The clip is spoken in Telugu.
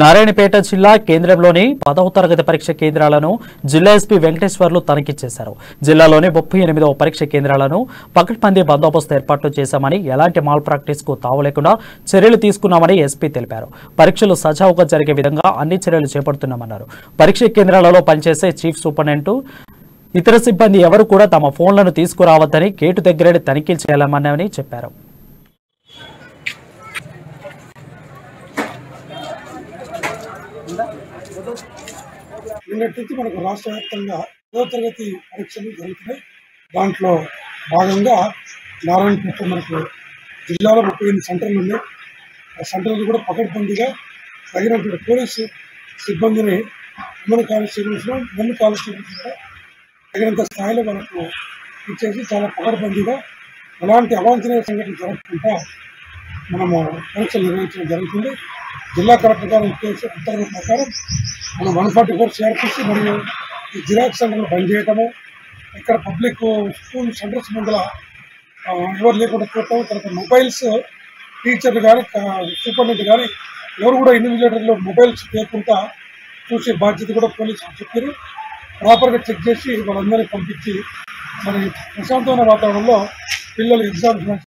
నారాయణపేట జిల్లా కేంద్రంలోని 10వ తరగతి పరీక్ష కేంద్రాలను జిల్లా ఎస్పీ వెంకటేశ్వర్లు తనిఖీ చేశారు. జిల్లాలోని 38వ పరీక్ష కేంద్రాలను పకడ్బందీ బందోబస్తు ఏర్పాట్లు చేశామని, ఎలాంటి మాల్ ప్రాక్టీస్ కు తావులేకుండా చర్యలు తీసుకున్నామని ఎస్పీ తెలిపారు. పరీక్షలు సజావుగా జరిగే విధంగా అన్ని చర్యలు చేపడుతున్నామన్నారు. పరీక్ష కేంద్రాలలో పనిచేసే చీఫ్ సూపరింటెండెంట్ ఇతర సిబ్బంది ఎవరు కూడా తమ ఫోన్లను తీసుకురావద్దని, గేటు దగ్గరే తనిఖీలు చేయాలన్నామని చెప్పారు. నిన్నటి నుంచి మనకు రాష్ట్ర వ్యాప్తంగా 10వ తరగతి పరీక్షలు జరుగుతున్నాయి. దాంట్లో భాగంగా నారాయణపేట మనకు జిల్లాలో 38 సెంటర్లు ఉన్నాయి. ఆ సెంటర్లు కూడా పకడ్బందీగా తగినటువంటి పోలీసు సిబ్బందిని ఉమెన్ కానిస్టేబుల్స్లో కూడా తగినంత స్థాయిలో మనకు ఇచ్చేసి చాలా పకడ్బందీగా ఎలాంటి అవాంఛనీయ సంఘటనలు జరగకుండా మనము పరీక్షలు నిర్వహించడం జరుగుతుంది. జిల్లా కలెక్టర్ గారు ఇచ్చేసి ఉత్తర్వుల ప్రకారం మనం 144 సిఆర్పిసి మరియు ఈ జిరాక్స్ సెంటర్లు బంద్ చేయటము, ఇక్కడ పబ్లిక్ స్కూల్ సెంటర్స్ ముందర ఎవరు లేకుండా చూడటం, తర్వాత మొబైల్స్ టీచర్లు కానీ సూపరింటెండెంట్ కానీ ఎవరు కూడా ఇన్విజిలేటర్లో మొబైల్స్ లేకుండా చూసే బాధ్యత కూడా పోలీసులు చెప్పారు. ప్రాపర్గా చెక్ చేసి వాళ్ళందరినీ పంపించి మరి ప్రశాంతమైన వాతావరణంలో పిల్లలు ఎగ్జామ్స్